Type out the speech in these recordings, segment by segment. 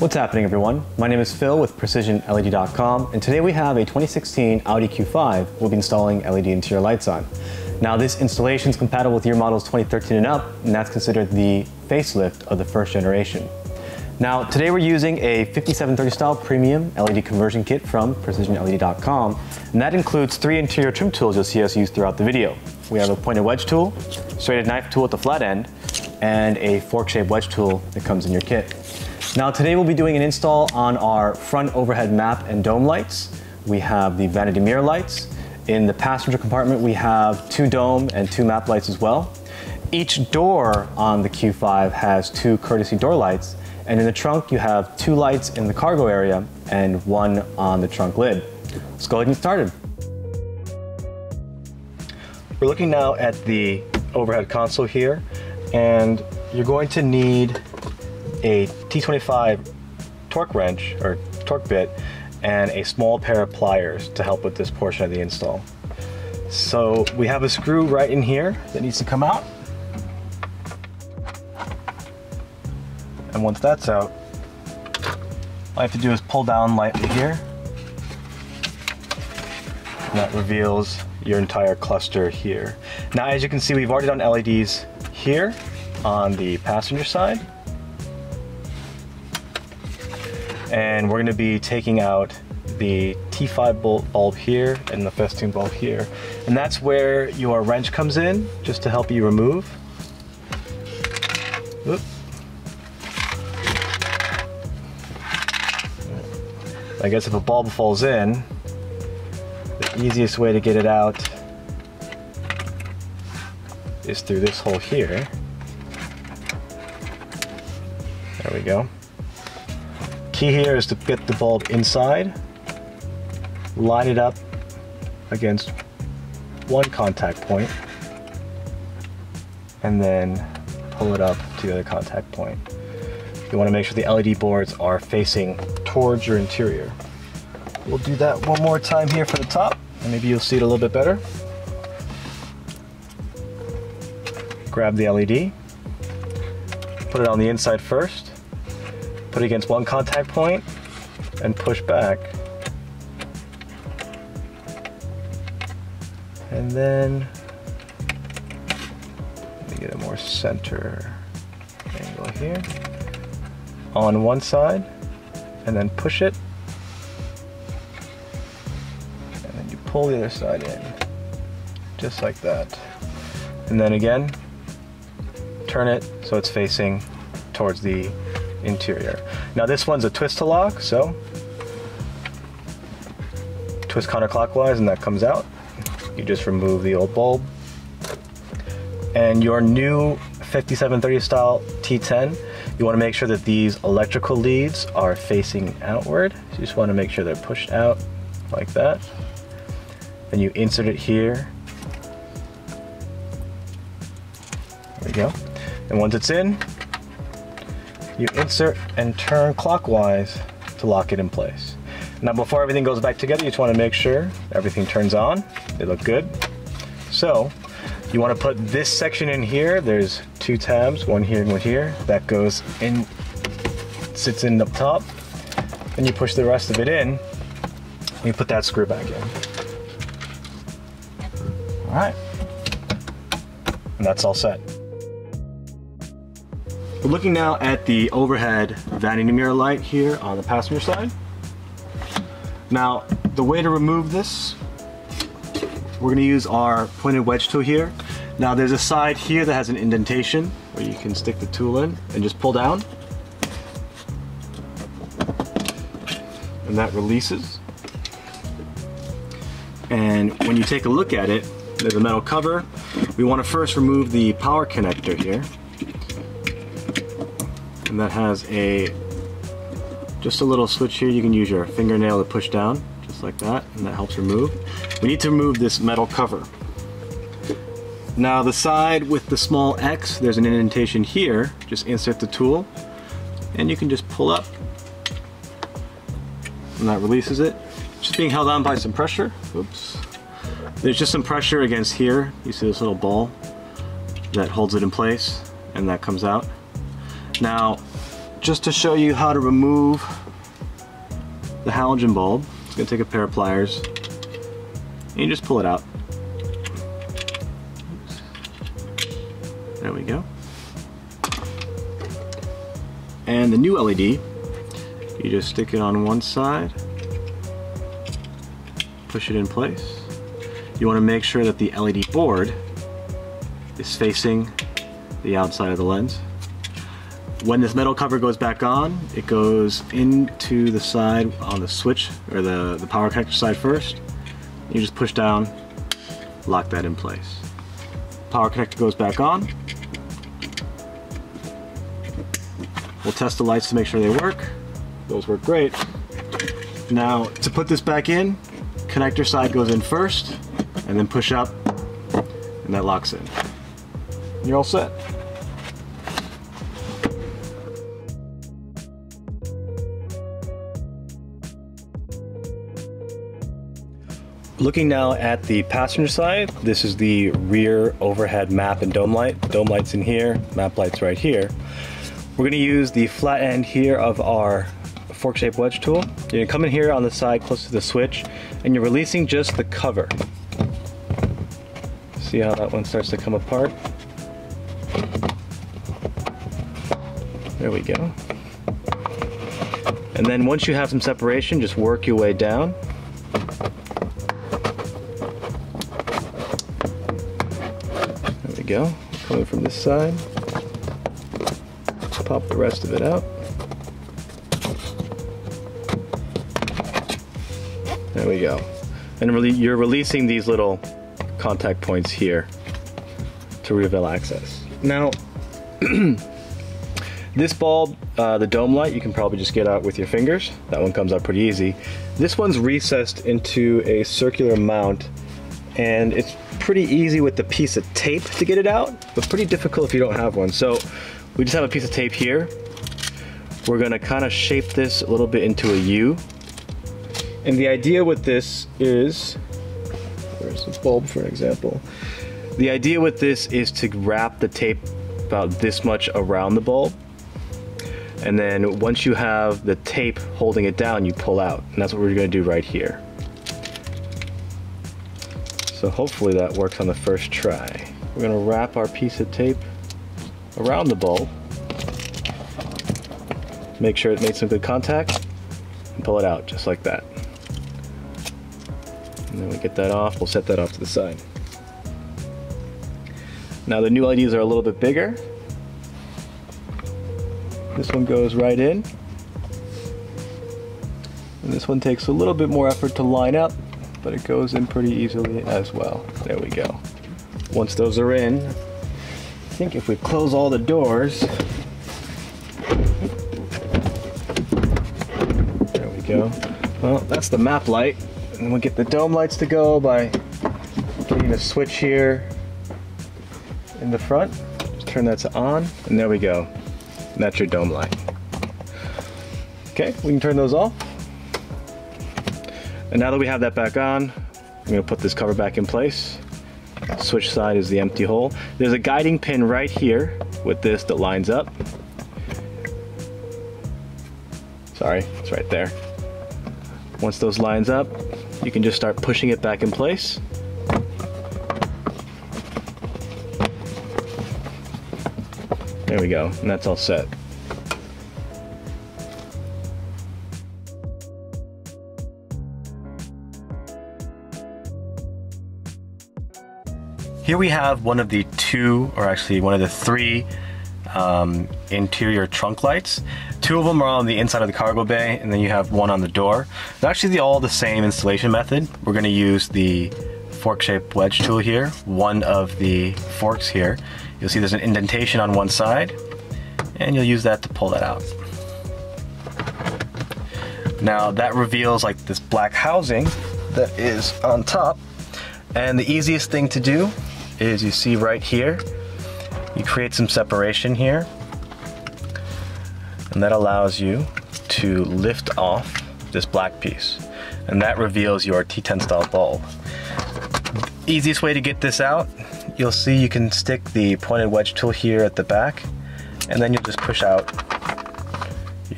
What's happening, everyone? My name is Phil with PrecisionLED.com, and today we have a 2016 Audi Q5 we'll be installing LED interior lights on. Now, this installation is compatible with year models 2013 and up, and that's considered the facelift of the first generation. Now, today we're using a 5730 style premium LED conversion kit from PrecisionLED.com, and that includes 3 interior trim tools you'll see us use throughout the video. We have a pointed wedge tool, serrated knife tool at the flat end, and a fork-shaped wedge tool that comes in your kit. Now, today we'll be doing an install on our front overhead map and dome lights. We have the vanity mirror lights. In the passenger compartment, we have 2 dome and 2 map lights as well. Each door on the Q5 has 2 courtesy door lights, and in the trunk you have 2 lights in the cargo area and 1 on the trunk lid. Let's go ahead and get started. We're looking now at the overhead console here, and you're going to need a T25 torque wrench or torque bit and a small pair of pliers to help with this portion of the install. So we have a screw right in here that needs to come out. And once that's out, all I have to do is pull down lightly here. And that reveals your entire cluster here. Now, as you can see, we've already done LEDs here on the passenger side. And we're going to be taking out the T5 bulb here and the festoon bulb here. And that's where your wrench comes in, just to help you remove. Oop. I guess if a bulb falls in, the easiest way to get it out is through this hole here. There we go. Key here is to get the bulb inside, line it up against one contact point, and then pull it up to the other contact point. You want to make sure the LED boards are facing towards your interior. We'll do that one more time here for the top, and maybe you'll see it a little bit better. Grab the LED, put it on the inside first, put it against one contact point, and push back. And then, let me get a more center angle here. On one side, and then push it. And then you pull the other side in, just like that. And then again, turn it so it's facing towards the interior. Now this one's a twist to lock, so twist counterclockwise and that comes out. You just remove the old bulb. And your new 5730 style T10, you want to make sure that these electrical leads are facing outward. So you just want to make sure they're pushed out like that. Then you insert it here. There we go. And once it's in, you insert and turn clockwise to lock it in place. Now, before everything goes back together, you just want to make sure everything turns on. They look good. So you want to put this section in here. There's 2 tabs, one here and one here. That goes in, sits in up top. Then you push the rest of it in, and you put that screw back in. All right, and that's all set. We're looking now at the overhead vanity mirror light here on the passenger side. Now, the way to remove this, we're going to use our pointed wedge tool here. Now, there's a side here that has an indentation where you can stick the tool in and just pull down. And that releases. And when you take a look at it, there's a metal cover. We want to first remove the power connector here. And that has just a little switch here. You can use your fingernail to push down, just like that, and that helps remove. We need to remove this metal cover. Now, the side with the small X, there's an indentation here. Just insert the tool, and you can just pull up, and that releases it. It's just being held on by some pressure. Oops. There's just some pressure against here. You see this little ball that holds it in place, and that comes out. Now, just to show you how to remove the halogen bulb, I'm going to take a pair of pliers and you just pull it out. There we go. And the new LED, you just stick it on one side, push it in place. You want to make sure that the LED board is facing the outside of the lens. When this metal cover goes back on, it goes into the side on the switch, or the power connector side first. You just push down, lock that in place. Power connector goes back on. We'll test the lights to make sure they work. Those work great. Now, to put this back in, connector side goes in first, and then push up, and that locks in. You're all set. Looking now at the passenger side, this is the rear overhead map and dome light. Dome light's in here, map light's right here. We're going to use the flat end here of our fork-shaped wedge tool. You're going to come in here on the side close to the switch, and you're releasing just the cover. See how that one starts to come apart? There we go. And then once you have some separation, just work your way down. There we go. Coming from this side. Pop the rest of it out. There we go. And you're releasing these little contact points here to reveal access. Now, this bulb, the dome light, you can probably just get out with your fingers. That one comes out pretty easy. This one's recessed into a circular mount, and it's pretty easy with the piece of tape to get it out, but pretty difficult if you don't have one. So we just have a piece of tape here. We're gonna kind of shape this a little bit into a U. And the idea with this is, where's the bulb for an example? The idea with this is to wrap the tape about this much around the bulb. And then once you have the tape holding it down, you pull out. And that's what we're gonna do right here. So hopefully that works on the first try. We're gonna wrap our piece of tape around the bulb. Make sure it made some good contact, and pull it out just like that. And then we get that off, we'll set that off to the side. Now the new LEDs are a little bit bigger. This one goes right in. And this one takes a little bit more effort to line up, but it goes in pretty easily as well. There we go. Once those are in, I think if we close all the doors, there we go. Well, that's the map light. And we'll get the dome lights to go by getting a switch here in the front. Just turn that to on, and there we go. And that's your dome light. Okay, we can turn those off. And now that we have that back on, I'm gonna put this cover back in place. Switch side is the empty hole. There's a guiding pin right here with this that lines up. Sorry, it's right there. Once those lines up, you can just start pushing it back in place. There we go, and that's all set. Here we have one of the two, or actually one of the three interior trunk lights. Two of them are on the inside of the cargo bay, and then you have one on the door. They're actually all the same installation method. We're going to use the fork-shaped wedge tool here, one of the forks here. You'll see there's an indentation on one side, and you'll use that to pull that out. Now that reveals like this black housing that is on top, and the easiest thing to do is you see right here, you create some separation here, and that allows you to lift off this black piece, and that reveals your T10 style bulb. Easiest way to get this out, you'll see you can stick the pointed wedge tool here at the back, and then you'll just push out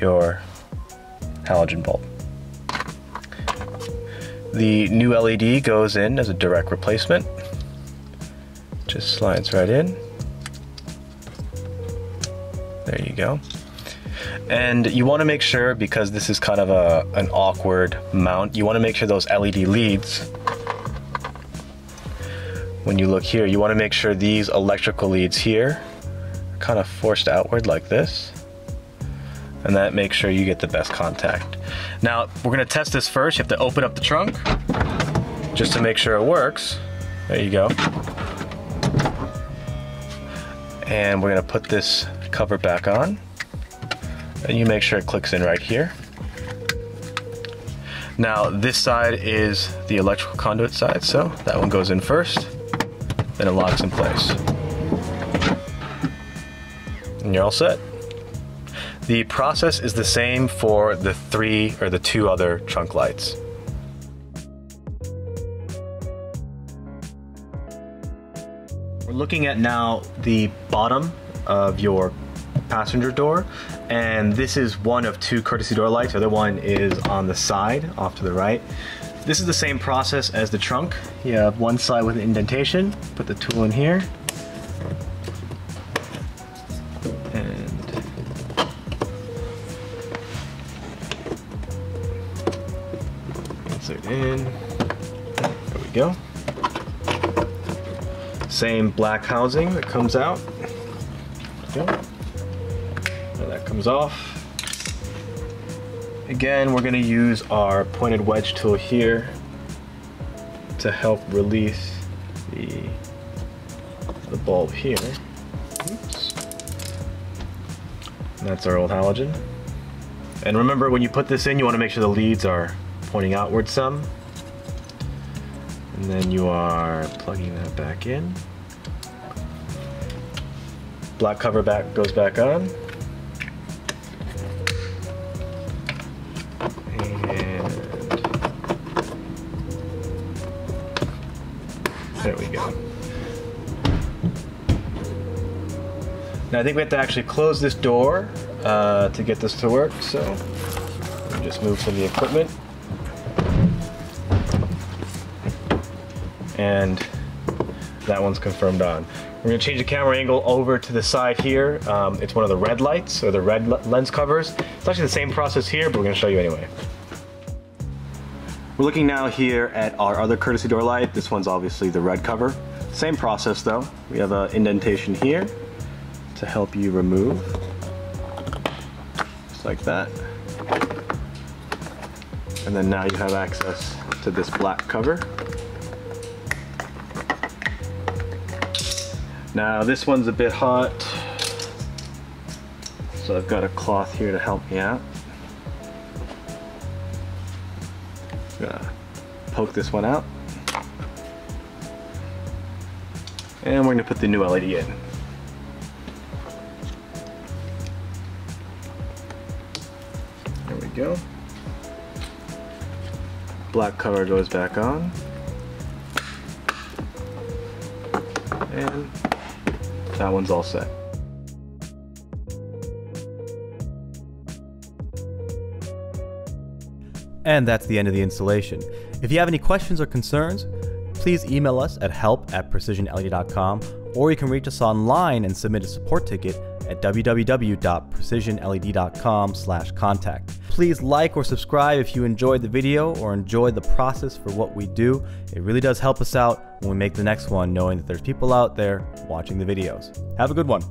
your halogen bulb. The new LED goes in as a direct replacement. Just slides right in. There you go. And you want to make sure, because this is kind of an awkward mount, you want to make sure those LED leads, when you look here, you want to make sure these electrical leads here are kind of forced outward like this. And that makes sure you get the best contact. Now, we're going to test this first. You have to open up the trunk just to make sure it works. There you go. And we're going to put this cover back on. And you make sure it clicks in right here. Now, this side is the electrical conduit side, so that one goes in first. Then it locks in place. And you're all set. The process is the same for the two other trunk lights. We're looking at now the bottom of your passenger door, and this is one of two courtesy door lights. The other one is on the side off to the right. This is the same process as the trunk. You have one side with an indentation, put the tool in here, and insert in. There we go. Same black housing that comes out. There we go. Now that comes off. Again, we're going to use our pointed wedge tool here to help release the bulb here. Oops. And that's our old halogen. And remember, when you put this in, you want to make sure the leads are pointing outward some. And then you are plugging that back in. Black cover goes back on. There we go. Now I think we have to actually close this door to get this to work, so we'll just move some of the equipment. And that one's confirmed on. We're going to change the camera angle over to the side here. It's one of the red lights, or the red lens covers. It's actually the same process here, but we're going to show you anyway. We're looking now here at our other courtesy door light. This one's obviously the red cover. Same process though. We have an indentation here to help you remove. Just like that. And then now you have access to this black cover. Now this one's a bit hot, so I've got a cloth here to help me out. Gonna poke this one out, and we're going to put the new LED in. There we go. Black cover goes back on, and that one's all set. And that's the end of the installation. If you have any questions or concerns, please email us at help@precisionled.com, or you can reach us online and submit a support ticket at www.precisionled.com/contact. Please like or subscribe if you enjoyed the video or enjoyed the process for what we do. It really does help us out when we make the next one, knowing that there's people out there watching the videos. Have a good one.